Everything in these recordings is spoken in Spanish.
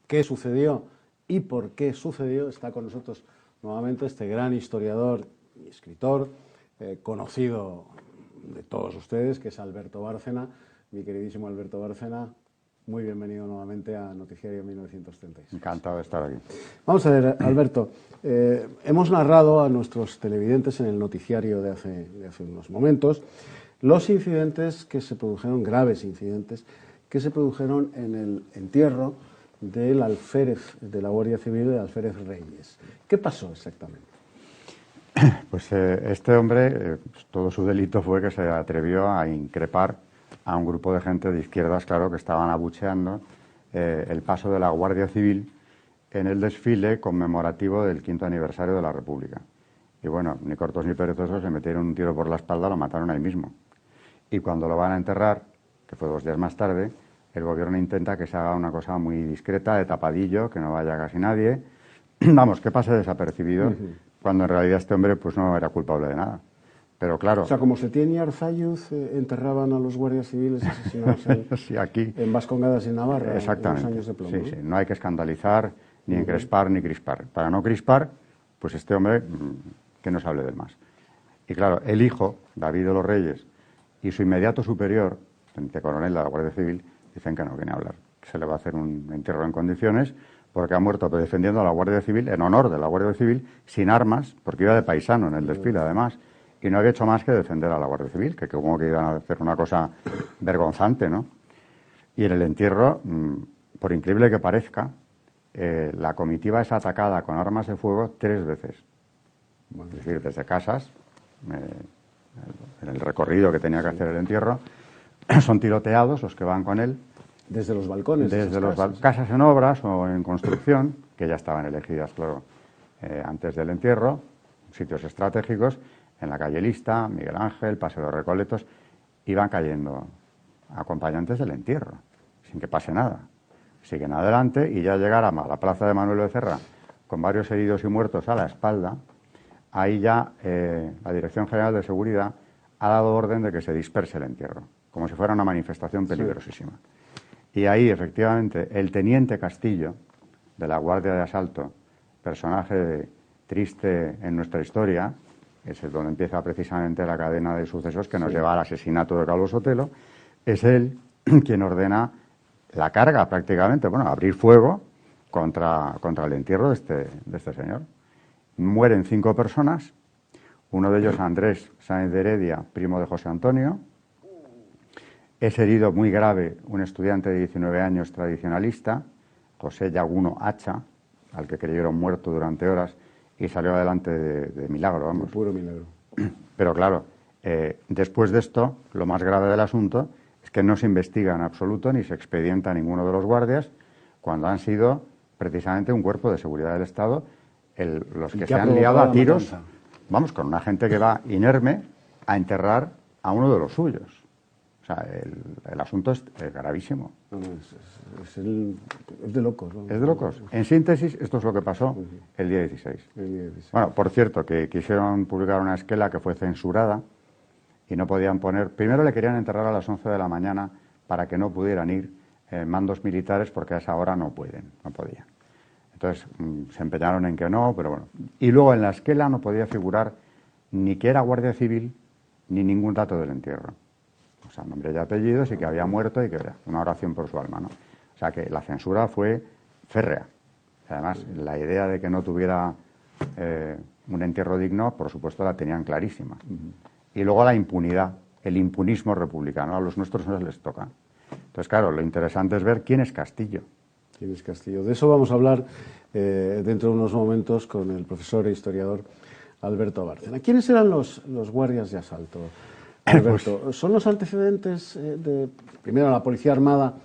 qué sucedió y por qué sucedió, está con nosotros nuevamente este gran historiador y escritor, conocido de todos ustedes, que es Alberto Bárcena. Mi queridísimo Alberto Bárcena, muy bienvenido nuevamente a Noticiario 1936. Encantado de estar aquí. Vamos a ver, Alberto, hemos narrado a nuestros televidentes en el noticiario de hace unos momentos los incidentes que se produjeron, graves incidentes, que se produjeron en el entierro del alférez de la Guardia Civil, del alférez Reyes. ¿Qué pasó exactamente? Pues este hombre, todo su delito fue que se atrevió a increpar a un grupo de gente de izquierdas, claro, que estaban abucheando el paso de la Guardia Civil en el desfile conmemorativo del 5º aniversario de la República. Y bueno, ni cortos ni perezosos, se metieron un tiro por la espalda, lo mataron ahí mismo. Y cuando lo van a enterrar, que fue 2 días más tarde, el gobierno intenta que se haga una cosa muy discreta, de tapadillo, que no vaya casi nadie. Vamos, que pase desapercibido, cuando en realidad este hombre pues no era culpable de nada. Pero claro... O sea, como Setién y Arzalluz enterraban a los guardias civiles asesinados sí, aquí, en Vascongadas y Navarra en los años de plomo. Sí, sí, no hay que escandalizar, ni encrespar, ni crispar. Para no crispar, pues este hombre, que no se hable del más. Y claro, el hijo, David de los Reyes, y su inmediato superior, teniente coronel de la Guardia Civil, dicen que no viene a hablar, que se le va a hacer un entierro en condiciones, porque ha muerto defendiendo a la Guardia Civil, en honor de la Guardia Civil, sin armas, porque iba de paisano en el desfile además, y no había hecho más que defender a la Guardia Civil, que como que iban a hacer una cosa vergonzante, ¿no? Y en el entierro, por increíble que parezca, la comitiva es atacada con armas de fuego 3 veces. Es decir, desde casas, en el recorrido que tenía que hacer el entierro, son tiroteados los que van con él. Desde los balcones. Desde las casas en obras o en construcción, que ya estaban elegidas, claro, antes del entierro, sitios estratégicos, en la calle Lista, Miguel Ángel, Paseo de Recoletos, iban cayendo acompañantes del entierro, sin que pase nada. Siguen adelante y ya llegaron a la plaza de Manuel Becerra, con varios heridos y muertos a la espalda. Ahí ya la Dirección General de Seguridad ha dado orden de que se disperse el entierro, como si fuera una manifestación peligrosísima. Sí. Y ahí, efectivamente, el teniente Castillo, de la Guardia de Asalto, personaje triste en nuestra historia, es donde empieza precisamente la cadena de sucesos que nos lleva al asesinato de Carlos Sotelo, es él quien ordena la carga prácticamente, bueno, abrir fuego contra el entierro de este señor. Mueren 5 personas, uno de ellos Andrés Sáenz de Heredia, primo de José Antonio. Es herido muy grave un estudiante de 19 años tradicionalista, José Yaguno Hacha, al que creyeron muerto durante horas y salió adelante de milagro, vamos. De puro milagro. Pero claro, después de esto, lo más grave del asunto es que no se investiga en absoluto ni se expedienta a ninguno de los guardias cuando han sido precisamente un cuerpo de seguridad del Estado los que se han liado a tiros, vamos, con una gente que va inerme a enterrar a uno de los suyos. O sea, el asunto es gravísimo. No, es de locos. ¿No? Es de locos. En síntesis, esto es lo que pasó el día 16. Bueno, por cierto, que quisieron publicar una esquela que fue censurada y no podían poner... Primero le querían enterrar a las 11 de la mañana para que no pudieran ir mandos militares porque a esa hora no podían. Entonces se empeñaron en que no, pero bueno. Y luego en la esquela no podía figurar ni que era Guardia Civil ni ningún dato del entierro. O sea, nombre y apellidos y que había muerto y que era una oración por su alma, ¿no? O sea, que la censura fue férrea. Además, la idea de que no tuviera un entierro digno, por supuesto, la tenían clarísima. Y luego la impunidad, el impunismo republicano. A los nuestros no les toca. Entonces, claro, lo interesante es ver quién es Castillo. ¿Quién es Castillo? De eso vamos a hablar dentro de unos momentos con el profesor e historiador Alberto Bárcena. ¿Quiénes eran los guardias de asalto, Alberto? Pues, ¿son los antecedentes de primero la Policía Armada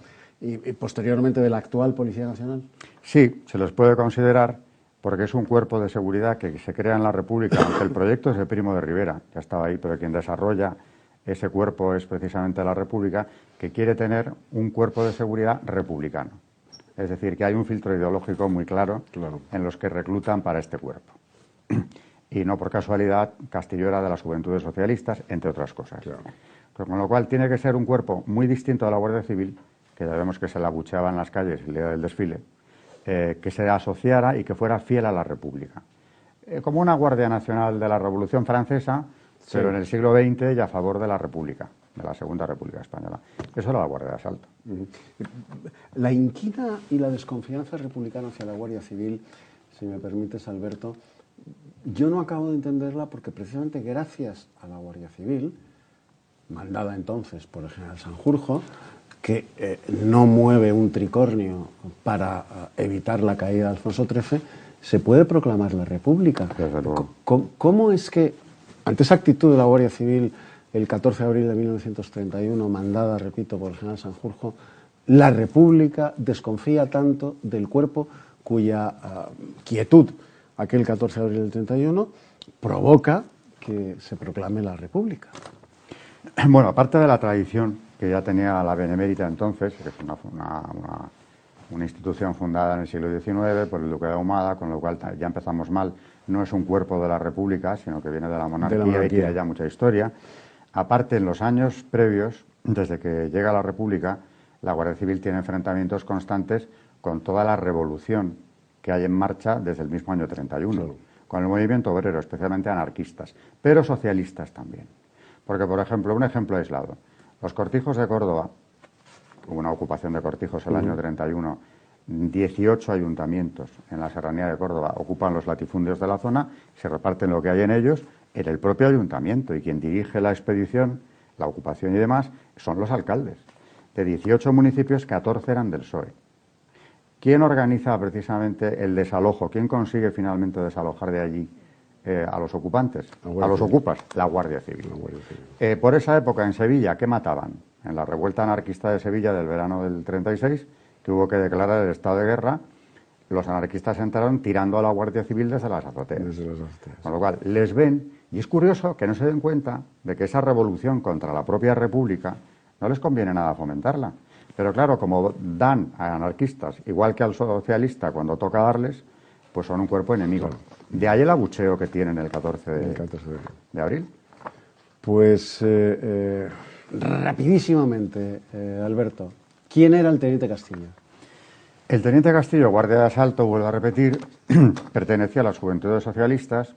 y posteriormente de la actual Policía Nacional? Sí, se los puede considerar porque es un cuerpo de seguridad que se crea en la República, aunque el proyecto es de Primo de Rivera, que estaba ahí, pero quien desarrolla ese cuerpo es precisamente la República, que quiere tener un cuerpo de seguridad republicano. Es decir, que hay un filtro ideológico muy claro en los que reclutan para este cuerpo. Y no por casualidad, Castillo era de las Juventudes Socialistas, entre otras cosas. Claro. Con lo cual tiene que ser un cuerpo muy distinto a la Guardia Civil, que ya vemos que se la abucheaba en las calles el día del desfile, que se asociara y que fuera fiel a la República. Como una Guardia Nacional de la Revolución Francesa, sí, pero en el siglo XX y a favor de la República, de la Segunda República Española. Eso era la Guardia de Asalto. La inquina y la desconfianza republicana hacia la Guardia Civil, si me permites, Alberto, yo no acabo de entenderla porque precisamente gracias a la Guardia Civil, mandada entonces por el general Sanjurjo, que no mueve un tricornio para evitar la caída de Alfonso XIII, se puede proclamar la República. ¿Cómo es que, ante esa actitud de la Guardia Civil, el 14 de abril de 1931, mandada, repito, por el general Sanjurjo, la República desconfía tanto del cuerpo cuya quietud aquel 14 de abril del 31 provoca que se proclame la República? Bueno, aparte de la tradición que ya tenía la Benemérita entonces, que es una institución fundada en el siglo XIX por el duque de Ahumada, con lo cual ya empezamos mal, no es un cuerpo de la República, sino que viene de la monarquía y tiene ya mucha historia. Aparte, en los años previos, desde que llega la República, la Guardia Civil tiene enfrentamientos constantes con toda la revolución que hay en marcha desde el mismo año 31, sí, con el movimiento obrero, especialmente anarquistas, pero socialistas también. Porque, por ejemplo, un ejemplo aislado, los cortijos de Córdoba, hubo una ocupación de cortijos el año 31, 18 ayuntamientos en la serranía de Córdoba ocupan los latifundios de la zona, se reparten lo que hay en ellos en el propio ayuntamiento, y quien dirige la expedición, la ocupación y demás, son los alcaldes. De 18 municipios, 14 eran del PSOE. ¿Quién organiza precisamente el desalojo? ¿Quién consigue finalmente desalojar de allí a los ocupantes? A los ocupas, la Guardia Civil. Por esa época en Sevilla, ¿qué mataban? En la revuelta anarquista de Sevilla del verano del 36, que hubo que declarar el estado de guerra, los anarquistas entraron tirando a la Guardia Civil desde las azoteas. Con lo cual, les ven, y es curioso que no se den cuenta de que esa revolución contra la propia República no les conviene nada fomentarla. Pero claro, como dan a anarquistas, igual que al socialista cuando toca darles, pues son un cuerpo enemigo. Claro. De ahí el abucheo que tienen el 14 de abril. Pues rapidísimamente, Alberto, ¿quién era el teniente Castillo? El teniente Castillo, guardia de asalto, vuelvo a repetir, pertenecía a las Juventudes Socialistas,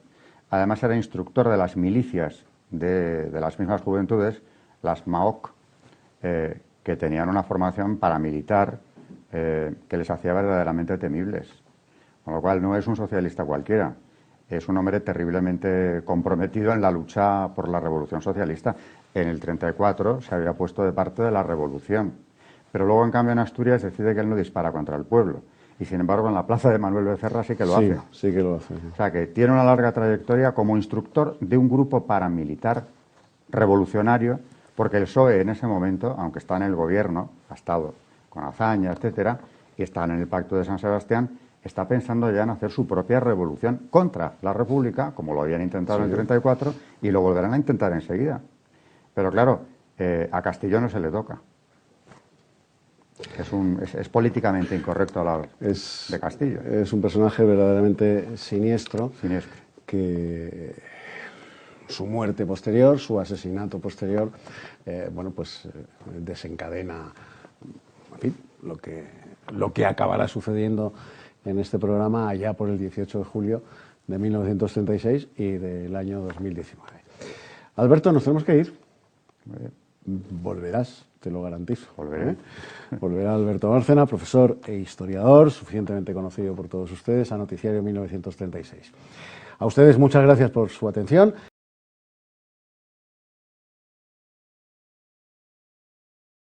además era instructor de las milicias de las mismas juventudes, las MAOC, que tenían una formación paramilitar que les hacía verdaderamente temibles. Con lo cual no es un socialista cualquiera, es un hombre terriblemente comprometido en la lucha por la revolución socialista. En el 34 se había puesto de parte de la revolución, pero luego en cambio en Asturias decide que él no dispara contra el pueblo. Y sin embargo en la plaza de Manuel Becerra sí que lo hace. Sí que lo hace. O sea que tiene una larga trayectoria como instructor de un grupo paramilitar revolucionario, porque el PSOE en ese momento, aunque está en el gobierno, ha estado con Azaña, etcétera, y están en el Pacto de San Sebastián, está pensando ya en hacer su propia revolución contra la República, como lo habían intentado en el 34, y lo volverán a intentar enseguida. Pero claro, a Castillo no se le toca. Es políticamente incorrecto hablar de Castillo. Es un personaje verdaderamente siniestro. Siniestro. Que su muerte posterior, su asesinato posterior, desencadena, en fin, lo que acabará sucediendo en este programa allá por el 18 de julio de 1936 y del año 2019. Alberto, nos tenemos que ir. Volverás, te lo garantizo. Volveré. Volverá Alberto Bárcena, profesor e historiador, suficientemente conocido por todos ustedes, a Noticiario 1936. A ustedes muchas gracias por su atención.